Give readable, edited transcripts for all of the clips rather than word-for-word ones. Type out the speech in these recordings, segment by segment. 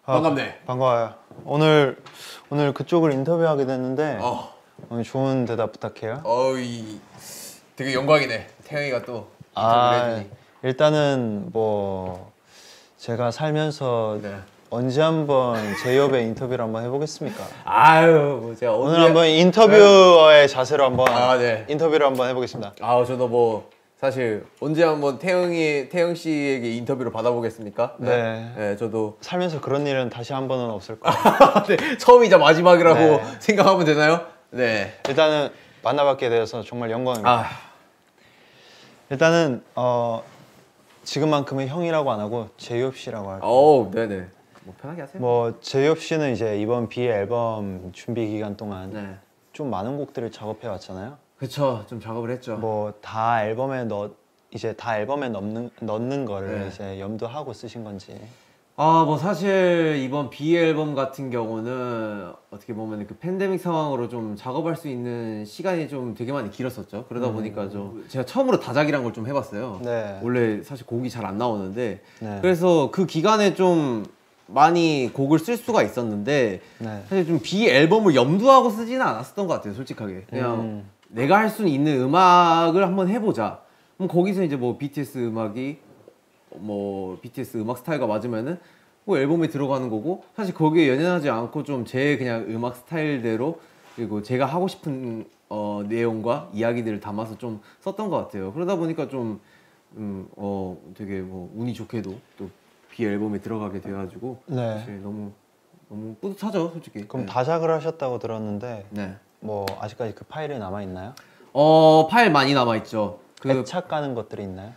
반갑네. 반가워요. 오늘 그쪽을 인터뷰하게 됐는데 오늘 좋은 대답 부탁해요. 되게 영광이네. 태영이가 또 인터뷰를 해주니. 일단은 뭐 제가 살면서 네. 언제 한번 제이홉의 인터뷰를 한번 해보겠습니까? 아유, 제가 오늘 한번 인터뷰어의 자세로 한번 네. 인터뷰를 한번 해보겠습니다. 저도 뭐 사실 언제 한번 태영 씨에게 인터뷰를 받아보겠습니까? 네. 네, 저도 살면서 그런 일은 다시 한 번은 없을 거예요. 네, 처음이자 마지막이라고 네. 생각하면 되나요? 네. 일단은 만나뵙게 되어서 정말 영광입니다. 일단은 지금만큼은 형이라고 안 하고 제이홉 씨라고 할게요. 네네. 뭐 편하게 하세요. 뭐 제이홉 씨는 이제 이번 B 앨범 준비 기간 동안 네. 좀 많은 곡들을 작업해 왔잖아요. 그쵸, 좀 작업을 했죠. 뭐 다 앨범에 넣는 거를 네. 이제 염두하고 쓰신 건지. 뭐 사실 이번 B 앨범 같은 경우는 어떻게 보면 그 팬데믹 상황으로 좀 작업할 수 있는 시간이 좀 되게 많이 길었었죠. 그러다 보니까 좀 제가 처음으로 다작이란 걸 좀 해봤어요. 네. 원래 사실 곡이 잘 안 나오는데 네. 그래서 그 기간에 좀 많이 곡을 쓸 수가 있었는데 네. 사실 좀 B 앨범을 염두하고 쓰지는 않았었던 것 같아요. 솔직하게 그냥 내가 할 수 있는 음악을 한번 해보자. 그럼 거기서 이제 뭐 BTS 음악이 뭐 BTS 음악 스타일과 맞으면은 뭐 앨범에 들어가는 거고, 사실 거기에 연연하지 않고 좀 제 그냥 음악 스타일대로 그리고 제가 하고 싶은 내용과 이야기들을 담아서 좀 썼던 것 같아요. 그러다 보니까 좀 되게 뭐 운이 좋게도 또 B 앨범에 들어가게 돼가지고 네. 사실 너무 뿌듯하죠, 솔직히. 그럼 네. 다작을 하셨다고 들었는데 네. 뭐 아직까지 그 파일이 남아 있나요? 파일 많이 남아 있죠. 애착 가는 것들이 있나요?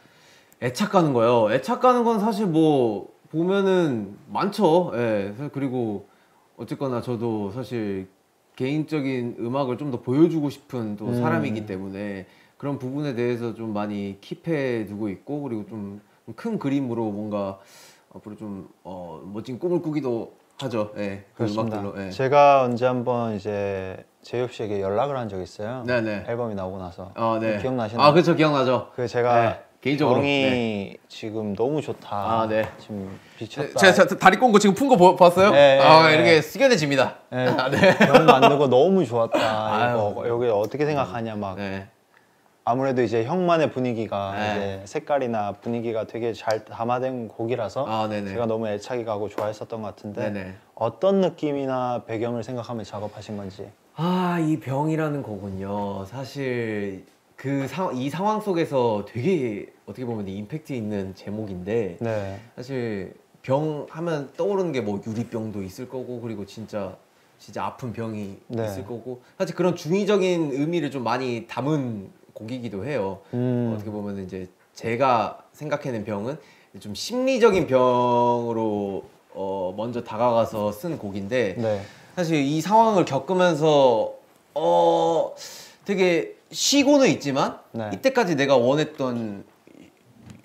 애착 가는 거요. 애착 가는 건 사실 뭐 보면은 많죠. 예. 그리고 어쨌거나 저도 사실 개인적인 음악을 좀 더 보여주고 싶은 또 사람이기 때문에 그런 부분에 대해서 좀 많이 킵해 두고 있고, 그리고 좀 큰 그림으로 뭔가 앞으로 좀 멋진 꿈을 꾸기도 하죠. 예. 그 그렇습니다. 음악들로. 예. 제가 언제 한번 이제 제이홉 씨에게 연락을 한 적이 있어요. 네네. 앨범이 나오고 나서. 네. 기억나시나요? 그렇죠. 기억나죠. 그 제가 네. 개인적으로 병이 지금 너무 좋다. 네. 지금 미쳤다. 제가 다리 꼰 거 지금 푼 거 봤어요? 네, 이렇게 숙연해집니다. 네. 네. 병 만들고 너무 좋았다. 이거 여기 어떻게 생각하냐 막. 네. 아무래도 이제 형만의 분위기가 네. 이제 색깔이나 분위기가 되게 잘 담아된 곡이라서 네네. 제가 너무 애착이 가고 좋아했었던 것 같은데 네네. 어떤 느낌이나 배경을 생각하며 작업하신 건지. 이 병이라는 곡은요, 사실 이 상황 속에서 되게 어떻게 보면 임팩트 있는 제목인데, 네. 사실 병 하면 떠오르는 게 뭐 유리병도 있을 거고, 그리고 진짜 아픈 병이 네. 있을 거고, 사실 그런 중의적인 의미를 좀 많이 담은 곡이기도 해요. 어떻게 보면 이제 제가 생각해낸 병은 좀 심리적인 병으로 먼저 다가가서 쓴 곡인데, 네. 사실 이 상황을 겪으면서 되게 쉬고는 있지만 네. 이때까지 내가 원했던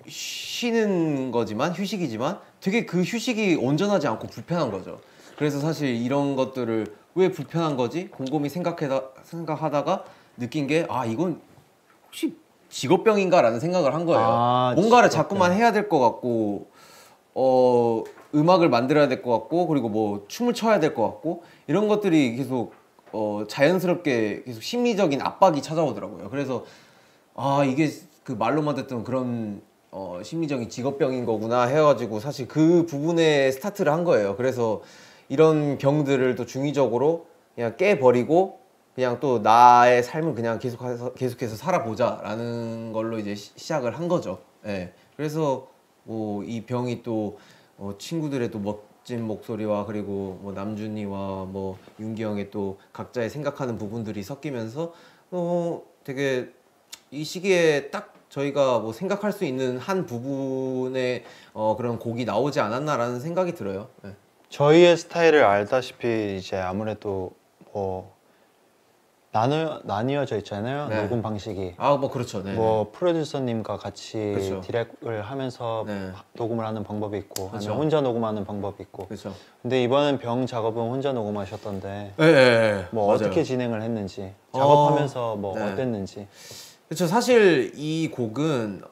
쉬는 거지만, 휴식이지만 되게 그 휴식이 온전하지 않고 불편한 거죠. 그래서 사실 이런 것들을 왜 불편한 거지 곰곰이 생각하다가 느낀 게, 이건 혹시 직업병인가 라는 생각을 한 거예요. 뭔가를 자꾸만 해야 될 것 같고, 음악을 만들어야 될 것 같고, 그리고 뭐 춤을 춰야 될 것 같고, 이런 것들이 계속 자연스럽게 계속 심리적인 압박이 찾아오더라고요. 그래서 이게 그 말로만 듣던 그런 심리적인 직업병인 거구나 해가지고 사실 그 부분에 스타트를 한 거예요. 그래서 이런 병들을 또 중의적으로 그냥 깨버리고 그냥 또 나의 삶을 그냥 계속해서 살아보자 라는 걸로 이제 시작을 한 거죠. 예. 그래서 뭐 이 병이 또 친구들의 또 멋진 목소리와, 그리고 뭐 남준이와 뭐 윤기 형의 또 각자의 생각하는 부분들이 섞이면서 되게 이 시기에 딱 저희가 뭐 생각할 수 있는 한 부분의 그런 곡이 나오지 않았나라는 생각이 들어요. 예. 저희의 스타일을 알다시피 이제 아무래도 뭐 나뉘어져 있잖아요. 네. 녹음 방식이. 뭐 그렇죠. 네. 뭐 프로듀서님과 같이 그렇죠. 디렉을 하면서 네. 녹음을 하는 방법이 있고, 그렇죠. 아니면 혼자 녹음하는 방법이 있고. 그렇죠. 근데 이번엔 병 작업은 혼자 녹음하셨던데 네. 뭐 맞아요. 어떻게 진행을 했는지, 작업하면서 뭐 네. 어땠는지. 그렇죠. 사실 이 곡은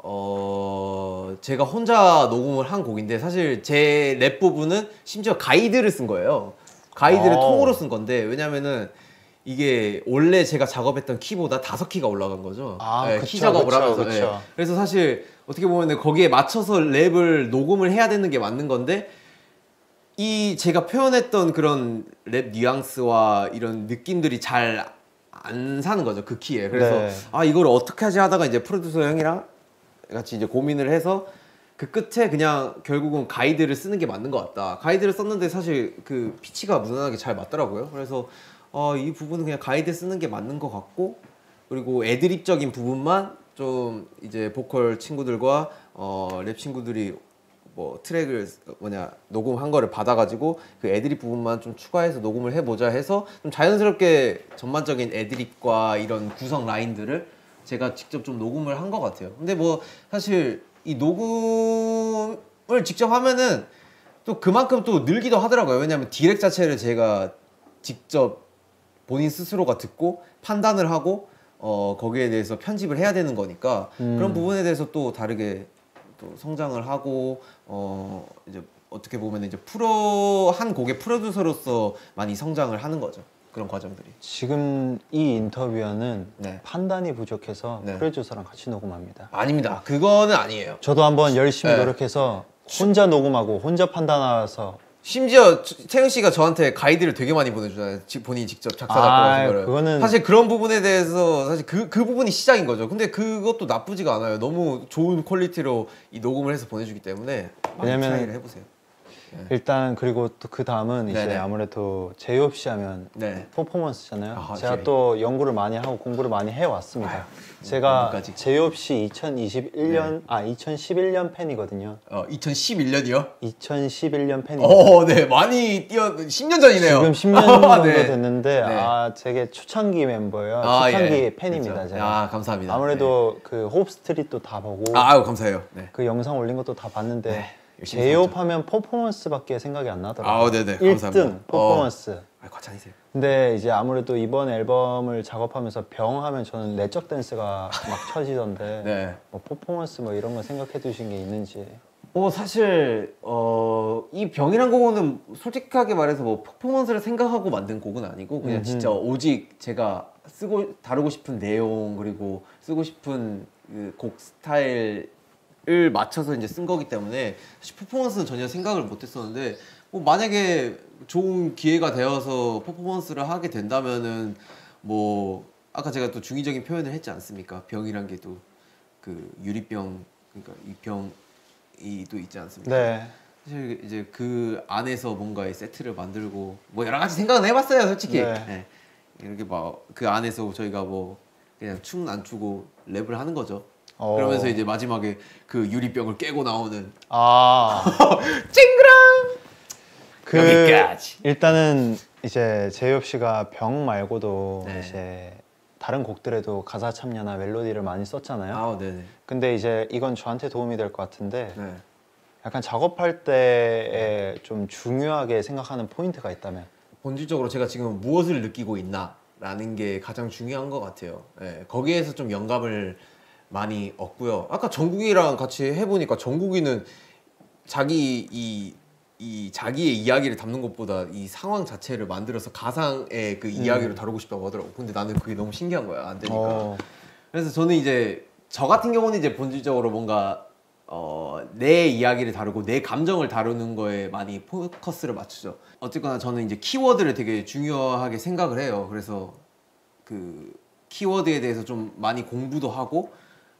제가 혼자 녹음을 한 곡인데 사실 제 랩 부분은 심지어 가이드를 쓴 거예요. 가이드를 통으로 쓴 건데 왜냐면은 이게 원래 제가 작업했던 키보다 5키가 올라간 거죠. 네, 그쵸, 키 작업을 그쵸, 하면서. 그쵸. 네. 그래서 사실 어떻게 보면 거기에 맞춰서 랩을 녹음을 해야 되는 게 맞는 건데 이 제가 표현했던 그런 랩 뉘앙스와 이런 느낌들이 잘 안 사는 거죠, 그 키에. 그래서 네. 아 이걸 어떻게 하지 하다가 이제 프로듀서 형이랑 같이 이제 고민을 해서 그 끝에 그냥 결국은 가이드를 쓰는 게 맞는 것 같다. 가이드를 썼는데 사실 그 피치가 무난하게 잘 맞더라고요. 그래서 이 부분은 그냥 가이드 쓰는 게 맞는 것 같고, 그리고 애드립적인 부분만 좀 이제 보컬 친구들과 랩 친구들이 뭐 트랙을 녹음한 거를 받아가지고 그 애드립 부분만 좀 추가해서 녹음을 해보자 해서 좀 자연스럽게 전반적인 애드립과 이런 구성 라인들을 제가 직접 좀 녹음을 한 것 같아요. 근데 뭐 사실 이 녹음을 직접 하면은 또 그만큼 또 늘기도 하더라고요. 왜냐면 디렉 자체를 제가 직접 본인 스스로가 듣고 판단을 하고 거기에 대해서 편집을 해야 되는 거니까 그런 부분에 대해서 또 다르게 또 성장을 하고 이제 어떻게 보면 이제 한 곡의 프로듀서로서 많이 성장을 하는 거죠. 그런 과정들이. 지금 이 인터뷰는 네. 판단이 부족해서 네. 프로듀서랑 같이 녹음합니다. 아닙니다. 그거는 아니에요. 저도 한번 열심히 네. 노력해서 혼자 녹음하고 혼자 판단해서 심지어 태영 씨가 저한테 가이드를 되게 많이 보내주잖아요. 본인이 직접 작사 작곡하신 거를. 그거는 사실 그런 부분에 대해서 사실 그 부분이 시작인 거죠. 근데 그것도 나쁘지가 않아요. 너무 좋은 퀄리티로 이 녹음을 해서 보내주기 때문에 많이 왜냐면 트라이를 해보세요. 일단 그리고 또 그 다음은 이제 네네. 아무래도 제이홉 씨 하면 네. 퍼포먼스잖아요. 제가 제이. 또 연구를 많이 하고 공부를 많이 해왔습니다. 제가 연구까지. 제이홉 씨 2011년 팬이거든요. 2011년이요? 2011년 팬입니다. 네. 많이 10년 전이네요. 지금 10년 정도 네. 됐는데 네. 되게 초창기 멤버예요. 초창기 예. 팬입니다. 그렇죠. 제가. 감사합니다. 아무래도 그 호흡 스트릿도 다 보고 아유 감사해요. 네. 그 영상 올린 것도 다 봤는데 네, 열심히 제이홉 하면 퍼포먼스밖에 생각이 안 나더라고요. 네네. 1등 감사합니다. 퍼포먼스. 과찬이세요. 근데 이제 아무래도 이번 앨범을 작업하면서 병 하면 저는 내적 댄스가 막 쳐지던데 네. 뭐 퍼포먼스 뭐 이런 거 생각해 두신 게 있는지. 사실 이 병이란 곡은 솔직하게 말해서 뭐 퍼포먼스를 생각하고 만든 곡은 아니고 그냥 진짜 오직 제가 다루고 싶은 내용 그리고 쓰고 싶은 그 곡 스타일을 맞춰서 이제 쓴 거기 때문에 사실 퍼포먼스는 전혀 생각을 못 했었는데 뭐 만약에 좋은 기회가 되어서 퍼포먼스를 하게 된다면은 뭐 아까 제가 또 중의적인 표현을 했지 않습니까? 병이란 게 또 그 유리병 그러니까 이 병이 또 있지 않습니까? 네. 사실 이제 그 안에서 뭔가의 세트를 만들고 뭐 여러 가지 생각은 해봤어요, 솔직히. 네. 네. 이렇게 막 그 안에서 저희가 뭐 그냥 춤 안 추고 랩을 하는 거죠. 그러면서 이제 마지막에 그 유리병을 깨고 나오는 찡그랑 여기까지. 일단은 이제 제이홉 씨가 병 말고도 네. 이제 다른 곡들에도 가사 참여나 멜로디를 많이 썼잖아요. 네네. 근데 이제 이건 저한테 도움이 될 것 같은데 네. 약간 작업할 때에 좀 중요하게 생각하는 포인트가 있다면. 본질적으로 제가 지금 무엇을 느끼고 있나라는 게 가장 중요한 것 같아요. 네, 거기에서 좀 영감을 많이 얻고요. 아까 정국이랑 같이 해보니까 정국이는 자기의 이야기를 담는 것보다 이 상황 자체를 만들어서 가상의 그 이야기를 다루고 싶다고 하더라고. 근데 나는 그게 너무 신기한 거야. 안 되니까. 그래서 저는 이제 저 같은 경우는 이제 본질적으로 뭔가 내 이야기를 다루고 내 감정을 다루는 거에 많이 포커스를 맞추죠. 어쨌거나 저는 이제 키워드를 되게 중요하게 생각을 해요. 그래서 그 키워드에 대해서 좀 많이 공부도 하고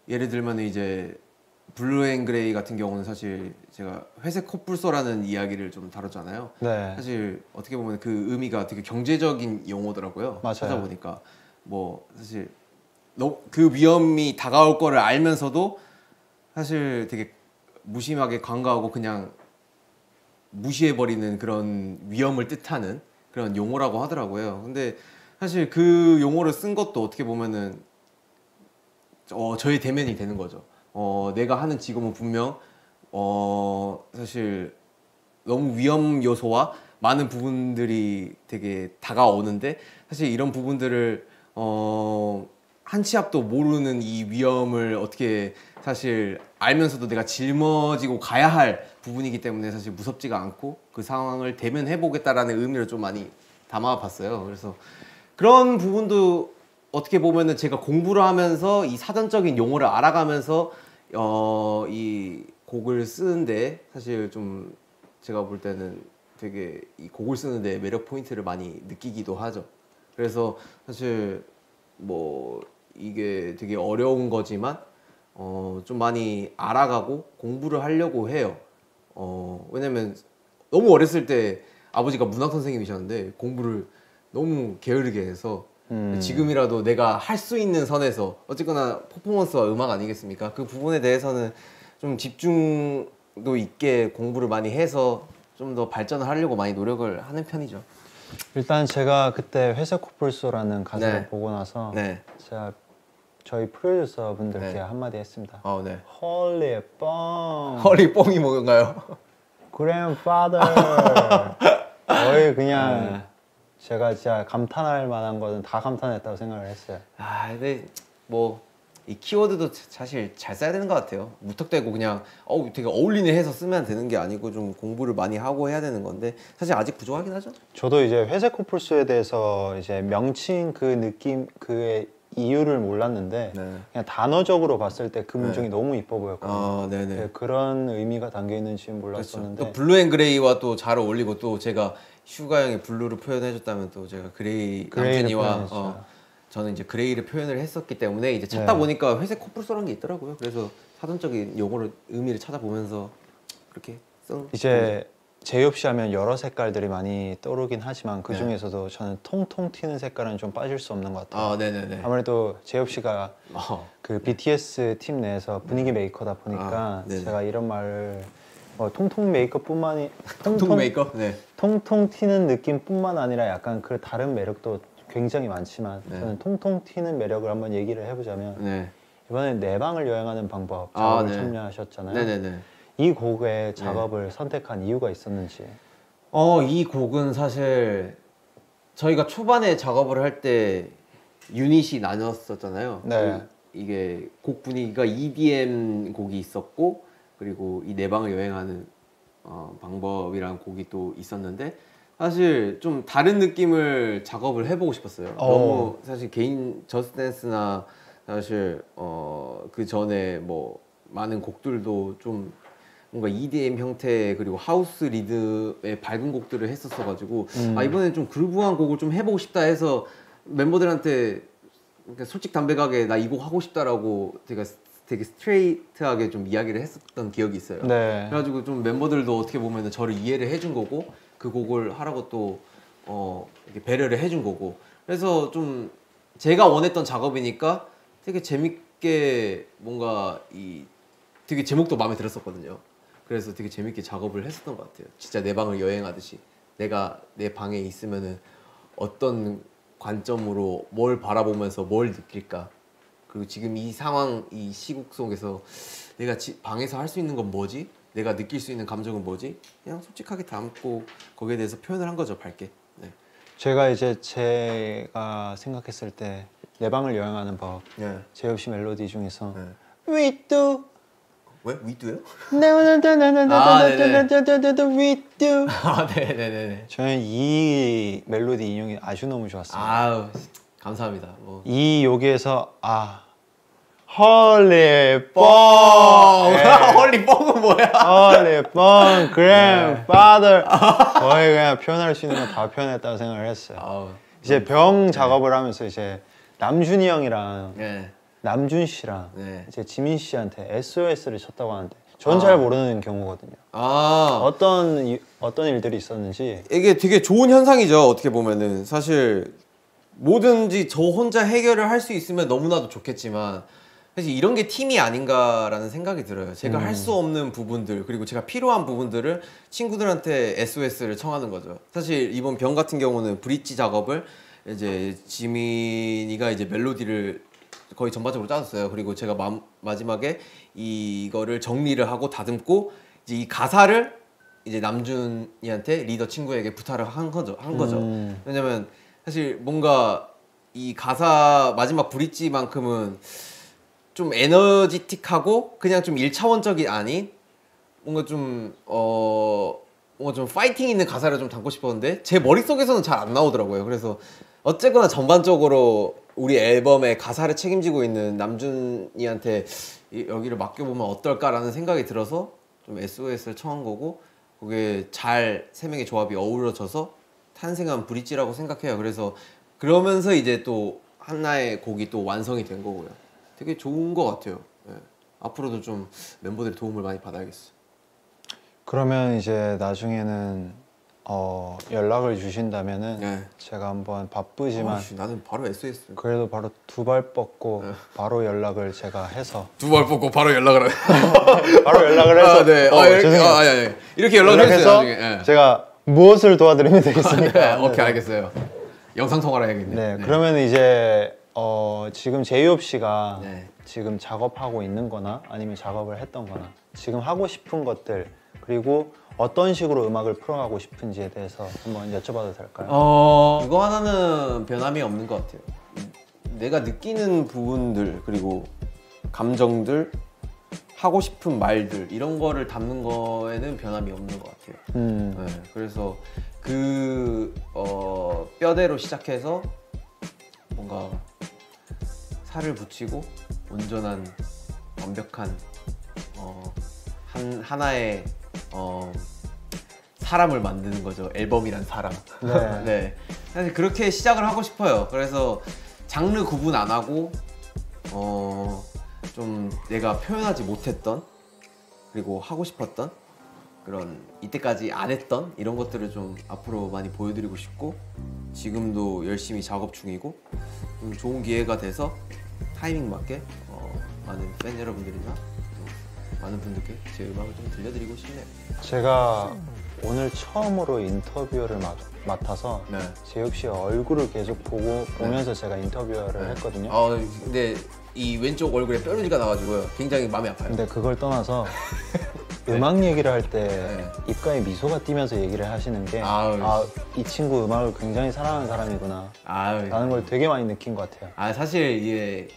예를 들면 이제 블루 앤 그레이 같은 경우는 사실 제가 회색 콧불소라는 이야기를 좀 다뤘잖아요. 네. 사실 어떻게 보면 그 의미가 되게 경제적인 용어더라고요. 맞아요. 찾아보니까 뭐 사실 그 위험이 다가올 거를 알면서도 사실 되게 무심하게 관가하고 그냥 무시해버리는 그런 위험을 뜻하는 그런 용어라고 하더라고요. 근데 사실 그 용어를 쓴 것도 어떻게 보면은 저의 대면이 되는 거죠. 내가 하는 직업은 분명 사실 너무 위험 요소와 많은 부분들이 되게 다가오는데 사실 이런 부분들을 한 치 앞도 모르는 이 위험을 어떻게 사실 알면서도 내가 짊어지고 가야 할 부분이기 때문에 사실 무섭지가 않고 그 상황을 대면해 보겠다라는 의미를 좀 많이 담아봤어요. 그래서 그런 부분도 어떻게 보면은 제가 공부를 하면서 이 사전적인 용어를 알아가면서 이 곡을 쓰는데 사실 좀 제가 볼 때는 되게 이 곡을 쓰는데 매력 포인트를 많이 느끼기도 하죠. 그래서 사실 뭐 이게 되게 어려운 거지만 좀 많이 알아가고 공부를 하려고 해요. 왜냐면 너무 어렸을 때 아버지가 문학 선생님이셨는데 공부를 너무 게으르게 해서 지금이라도 내가 할 수 있는 선에서 어쨌거나 퍼포먼스와 음악 아니겠습니까? 그 부분에 대해서는 좀 집중도 있게 공부를 많이 해서 좀 더 발전을 하려고 많이 노력을 하는 편이죠. 일단 제가 그때 회색 코뿔소라는 가사를 네. 보고 나서 네. 제가 저희 프로듀서 분들께 네. 한마디 했습니다. 네. 헐리 뻥 허리 뽕이 뭔가요? grandfather 거의 그냥 제가 진짜 감탄할 만한 거는 다 감탄했다고 생각을 했어요. 근데 뭐 이 키워드도 사실 잘 써야 되는 것 같아요. 무턱대고 그냥 되게 어울리네 해서 쓰면 되는 게 아니고 좀 공부를 많이 하고 해야 되는 건데 사실 아직 부족하긴 하죠. 저도 이제 회색 코뿔소에 대해서 이제 명칭 그 느낌 그의 이유를 몰랐는데 네. 그냥 단어적으로 봤을 때 그 문장이 너무 이뻐 보였거든요. 네네. 네, 그런 의미가 담겨 있는지는 그렇죠. 몰랐었는데 또 블루 앤 그레이와 또 잘 어울리고 또 제가 슈가 형이 블루를 표현해줬다면 또 제가 그레이 그레이를 남준이와 표현했죠. 저는 이제 그레이를 표현을 했었기 때문에 이제 찾다 네. 보니까 회색 코뿔소라는 게 있더라고요. 그래서 사전적인 용어를 의미를 찾아보면서 그렇게 쓴 이제 제이홉 씨 하면 여러 색깔들이 많이 떠오르긴 하지만 그 중에서도 저는 통통 튀는 색깔은 좀 빠질 수 없는 것 같아요. 네네네. 아무래도 제이홉 씨가 그 BTS 팀 내에서 분위기 메이커다 보니까 네네. 제가 이런 말을 통통 메이커뿐만이 통통 메이크업? 네. 통통 튀는 느낌뿐만 아니라 약간 그 다른 매력도 굉장히 많지만 네. 저는 통통 튀는 매력을 한번 얘기를 해보자면 네. 이번에 내 방을 여행하는 방법 작업을 네. 참여하셨잖아요. 네네네. 이 곡의 작업을 선택한 이유가 있었는지. 이 곡은 사실 저희가 초반에 작업을 할 때 유닛이 나뉘었었잖아요. 네. 이게 곡 분위기가 EDM 곡이 있었고 그리고 이 내 방을 여행하는 방법이라는 곡이 또 있었는데 사실 좀 다른 느낌을 작업을 해보고 싶었어요. 너무 사실 개인 저스트댄스나 사실 그 전에 뭐 많은 곡들도 좀 뭔가 EDM 형태 그리고 하우스 리듬의 밝은 곡들을 했었어가지고 이번엔 좀 그루브한 곡을 좀 해보고 싶다 해서 멤버들한테 그러니까 솔직담백하게 나 이 곡 하고 싶다라고 제가 되게 스트레이트하게 좀 이야기를 했었던 기억이 있어요. 네. 그래가지고 좀 멤버들도 어떻게 보면 저를 이해를 해준 거고 그 곡을 하라고 또 이렇게 배려를 해준 거고 그래서 좀 제가 원했던 작업이니까 되게 재밌게 뭔가 되게 제목도 마음에 들었었거든요. 그래서 되게 재밌게 작업을 했었던 것 같아요. 진짜 내 방을 여행하듯이 내가 내 방에 있으면은 어떤 관점으로 뭘 바라보면서 뭘 느낄까 그리고 지금 이 상황 이 시국 속에서 내가 방에서 할 수 있는 건 뭐지? 내가 느낄 수 있는 감정은 뭐지? 그냥 솔직하게 담고 거기에 대해서 표현을 한 거죠, 밝게. 네. 제가 생각했을 때 내 방을 여행하는 법 네. 제이홉 씨 멜로디 중에서 네. We do 왜? 위도요? We do 네네네. 저는 이 멜로디 인용이 아주 너무 좋았어요. 감사합니다. 이 여기에서 헐리 뻥 헐리 뻥은 뭐야? 헐리 뻥 grandfather 거의 그냥 표현할 수 있는 거 다 표현했다고 생각을 했어요. 이제 병 작업을 하면서 이제 남준이 형이랑 남준 씨랑 이제 지민 씨한테 SOS를 쳤다고 하는데 전 잘 모르는 경우거든요. 어떤 일들이 있었는지. 이게 되게 좋은 현상이죠. 어떻게 보면은 사실 뭐든지 저 혼자 해결을 할 수 있으면 너무나도 좋겠지만 사실 이런 게 팀이 아닌가라는 생각이 들어요. 제가 할 수 없는 부분들 그리고 제가 필요한 부분들을 친구들한테 SOS를 청하는 거죠. 사실 이번 병 같은 경우는 브릿지 작업을 이제 지민이가 이제 멜로디를 거의 전반적으로 짜줬어요. 그리고 제가 마지막에 이거를 정리를 하고 다듬고 이제 이 가사를 이제 남준이한테 리더 친구에게 부탁을 한 거죠. 왜냐면 사실 뭔가 이 가사 마지막 브릿지만큼은 좀 에너지틱하고 그냥 좀 1차원적이 아닌 뭔가 좀 뭔가 좀 파이팅 있는 가사를 좀 담고 싶었는데 제 머릿속에서는 잘 안 나오더라고요. 그래서 어쨌거나 전반적으로 우리 앨범의 가사를 책임지고 있는 남준이한테 여기를 맡겨보면 어떨까라는 생각이 들어서 좀 SOS를 청한 거고 그게 잘 세 명의 조합이 어우러져서 탄생한 브릿지라고 생각해요. 그래서 그러면서 이제 또 하나의 곡이 또 완성이 된 거고요. 되게 좋은 것 같아요. 네. 앞으로도 좀 멤버들의 도움을 많이 받아야겠어요. 그러면 이제 나중에는 연락을 주신다면은 네. 제가 한번 바쁘지만 나는 바로 SOS. 그래도 바로 두 발 뻗고 바로 연락을 제가 해서 두 발 뻗고 바로 연락을 바로 연락을 해서 네. 아니. 이렇게 연락을 해주세요. 나중에. 네. 제가 무엇을 도와드리면 되겠습니까? 네. 오케이 알겠어요. 영상 통화를 해야겠네. 네. 그러면 이제 지금 제이홉 씨가 네. 지금 작업하고 있는 거나 아니면 작업을 했던 거나 지금 하고 싶은 것들 그리고 어떤 식으로 음악을 풀어가고 싶은지에 대해서 한번 여쭤봐도 될까요? 이거 하나는 변함이 없는 것 같아요. 내가 느끼는 부분들 그리고 감정들 하고 싶은 말들 이런 거를 담는 거에는 변함이 없는 것 같아요. 네, 그래서 그 뼈대로 시작해서 뭔가 살을 붙이고 온전한 완벽한 하나의 사람을 만드는 거죠. 앨범이란 사람. 네. 네. 사실 그렇게 시작을 하고 싶어요. 그래서 장르 구분 안 하고 좀 내가 표현하지 못했던 그리고 하고 싶었던 그런 이때까지 안 했던 이런 것들을 좀 앞으로 많이 보여드리고 싶고 지금도 열심히 작업 중이고 좀 좋은 기회가 돼서 타이밍 맞게 많은 팬 여러분들이나 많은 분들께 제 음악을 좀 들려드리고 싶네요. 제가 오늘 처음으로 인터뷰를 맡아서 네. 제이홉 씨의 얼굴을 계속 보면서 제가 인터뷰를 했거든요. 근데 이 왼쪽 얼굴에 뾰루지가 나가지고요. 굉장히 마음이 아파요. 근데 그걸 떠나서 음악 얘기를 할 때 네. 입가에 미소가 띄면서 얘기를 하시는 게 이 친구 음악을 굉장히 사랑하는 사람이구나 라는 걸 되게 많이 느낀 것 같아요. 사실 이게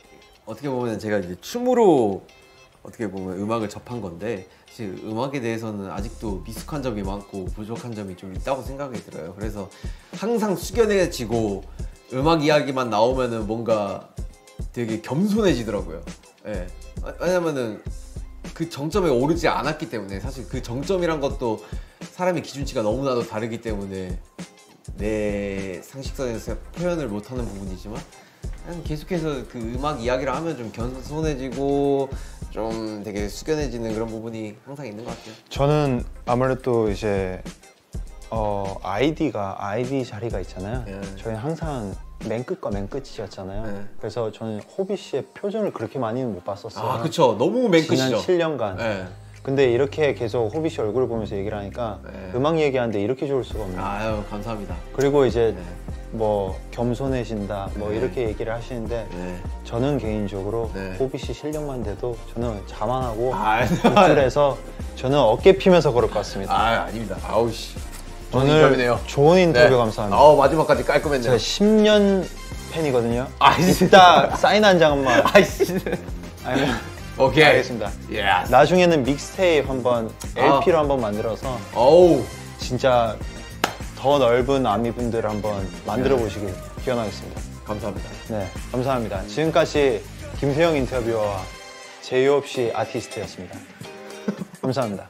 어떻게 보면 제가 이제 춤으로 어떻게 보면 음악을 접한 건데 사실 음악에 대해서는 아직도 미숙한 점이 많고 부족한 점이 좀 있다고 생각이 들어요. 그래서 항상 숙연해지고 음악 이야기만 나오면은 뭔가 되게 겸손해지더라고요. 예. 왜냐면은 그 정점에 오르지 않았기 때문에 사실 그 정점이란 것도 사람의 기준치가 너무나도 다르기 때문에 내 상식선에서 표현을 못하는 부분이지만 그냥 계속해서 그 음악 이야기를 하면 좀 겸손해지고 좀 되게 숙연해지는 그런 부분이 항상 있는 것 같아요. 저는 아무래도 이제 아이디 자리가 있잖아요. 네. 저희는 항상 맨 끝과 맨 끝이었잖아요. 네. 그래서 저는 호비 씨의 표정을 그렇게 많이는 못 봤었어요. 그쵸. 너무 맨 끝이죠. 지난 7년간. 네. 근데 이렇게 계속 호비 씨 얼굴을 보면서 얘기를 하니까 네. 음악 얘기하는데 이렇게 좋을 수가 없네요. 아유 감사합니다. 그리고 이제 네. 뭐 겸손해진다 뭐 네. 이렇게 얘기를 하시는데 네. 저는 개인적으로 네. 호비 씨 실력만 돼도 저는 자만하고 아, 우쭐해서 저는 어깨 피면서 걸을 것 같습니다. 아닙니다. 아우씨. 오늘 인터뷰네요. 좋은 인터뷰 네. 감사합니다. 마지막까지 깔끔했네요. 제가 10년 팬이거든요. 이따 사인 한 장만. 아니면 오케이. 알겠습니다. Yes. 나중에는 믹스테이프 한번 LP로 한번 만들어서 진짜 더 넓은 아미분들 한번 만들어 보시길 기원하겠습니다. 감사합니다. 네, 감사합니다. 지금까지 김세영 인터뷰어와 제이홉 씨 아티스트였습니다. 감사합니다.